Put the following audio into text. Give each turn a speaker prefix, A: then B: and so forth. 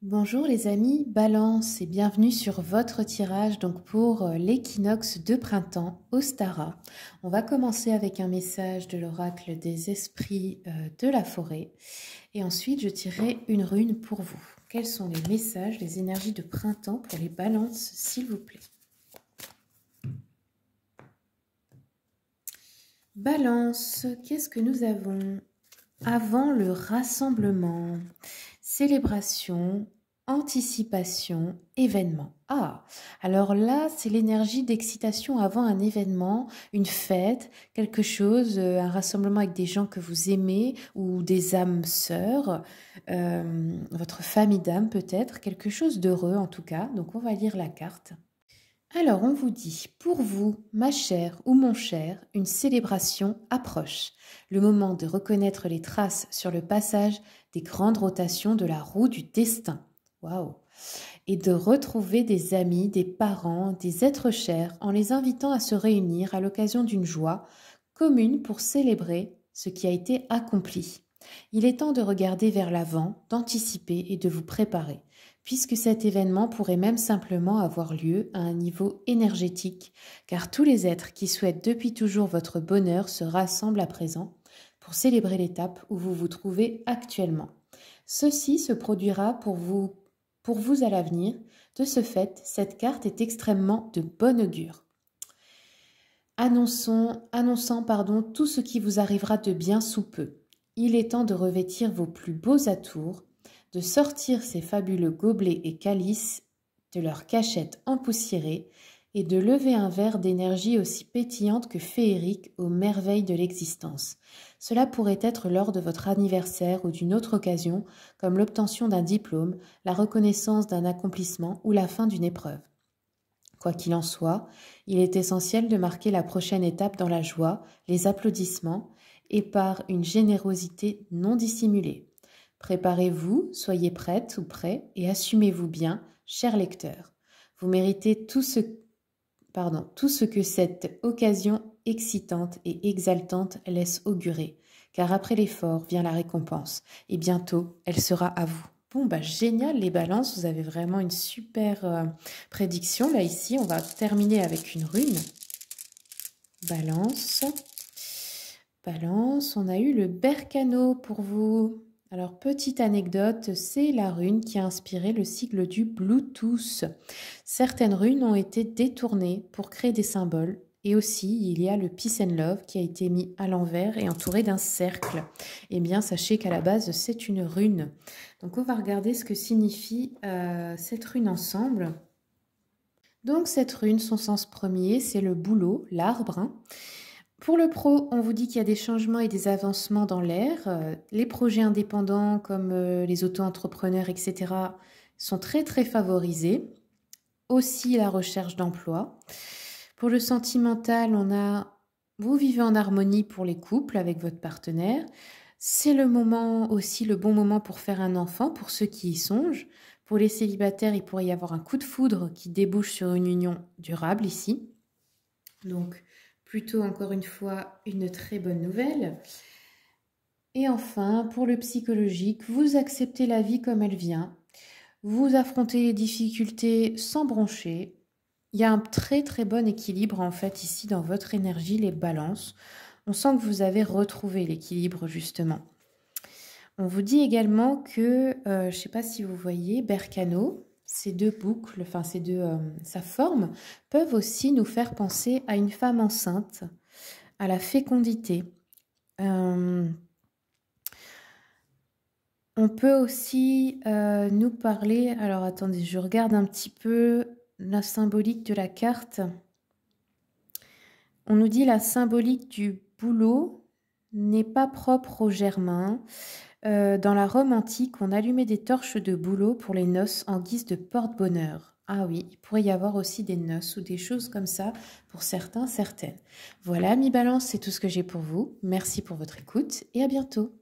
A: Bonjour les amis, Balance et bienvenue sur votre tirage donc pour l'équinoxe de printemps Ostara. On va commencer avec un message de l'oracle des esprits de la forêt et ensuite je tirerai une rune pour vous. Quels sont les messages, les énergies de printemps pour les balances s'il vous plaît? Balance, qu'est-ce que nous avons? Avant le rassemblement, célébration, anticipation, événement. Ah, alors là, c'est l'énergie d'excitation avant un événement, une fête, quelque chose, un rassemblement avec des gens que vous aimez ou des âmes sœurs, votre famille d'âmes peut-être, quelque chose d'heureux en tout cas. Donc on va lire la carte. Alors on vous dit, pour vous, ma chère ou mon cher, une célébration approche. Le moment de reconnaître les traces sur le passage des grandes rotations de la roue du destin. Waouh! Et de retrouver des amis, des parents, des êtres chers en les invitant à se réunir à l'occasion d'une joie commune pour célébrer ce qui a été accompli. Il est temps de regarder vers l'avant, d'anticiper et de vous préparer, puisque cet événement pourrait même simplement avoir lieu à un niveau énergétique, car tous les êtres qui souhaitent depuis toujours votre bonheur se rassemblent à présent pour célébrer l'étape où vous vous trouvez actuellement. Ceci se produira pour vous à l'avenir. De ce fait, cette carte est extrêmement de bon augure. Annonçant tout ce qui vous arrivera de bien sous peu. Il est temps de revêtir vos plus beaux atours, de sortir ces fabuleux gobelets et calices de leur cachette empoussiérée et de lever un verre d'énergie aussi pétillante que féerique aux merveilles de l'existence. Cela pourrait être lors de votre anniversaire ou d'une autre occasion, comme l'obtention d'un diplôme, la reconnaissance d'un accomplissement ou la fin d'une épreuve. Quoi qu'il en soit, il est essentiel de marquer la prochaine étape dans la joie, les applaudissements et par une générosité non dissimulée. Préparez-vous, soyez prête ou prêt et assumez-vous bien, cher lecteur. Vous méritez tout ce que cette occasion excitante et exaltante laisse augurer, car après l'effort vient la récompense, et bientôt elle sera à vous. Bon, bah génial les balances, vous avez vraiment une super prédiction. Là ici, on va terminer avec une rune. Balance. Balance, on a eu le Berkano pour vous. Alors, petite anecdote, c'est la rune qui a inspiré le sigle du Bluetooth. Certaines runes ont été détournées pour créer des symboles. Et aussi, il y a le Peace and Love qui a été mis à l'envers et entouré d'un cercle. Eh bien, sachez qu'à la base, c'est une rune. Donc, on va regarder ce que signifie cette rune ensemble. Donc, cette rune, son sens premier, c'est le bouleau, l'arbre, hein. Pour le pro, on vous dit qu'il y a des changements et des avancements dans l'air. Les projets indépendants comme les auto-entrepreneurs, etc. sont très très favorisés. Aussi la recherche d'emploi. Pour le sentimental, on a vous vivez en harmonie pour les couples avec votre partenaire. C'est le moment aussi, le bon moment pour faire un enfant pour ceux qui y songent. Pour les célibataires, il pourrait y avoir un coup de foudre qui débouche sur une union durable ici. Donc, plutôt encore une fois, une très bonne nouvelle. Et enfin, pour le psychologique, vous acceptez la vie comme elle vient. Vous affrontez les difficultés sans broncher. Il y a un très très bon équilibre en fait ici dans votre énergie, les balances. On sent que vous avez retrouvé l'équilibre justement. On vous dit également que, je ne sais pas si vous voyez, Berkano, ces deux boucles, enfin sa forme, peuvent aussi nous faire penser à une femme enceinte, à la fécondité. On peut aussi nous parler, alors attendez, je regarde un petit peu la symbolique de la carte. On nous dit la symbolique du bouleau n'est pas propre aux germains. Dans la Rome antique, on allumait des torches de bouleau pour les noces en guise de porte-bonheur. Ah oui, il pourrait y avoir aussi des noces ou des choses comme ça pour certains, certaines. Voilà, mi balance, c'est tout ce que j'ai pour vous. Merci pour votre écoute et à bientôt.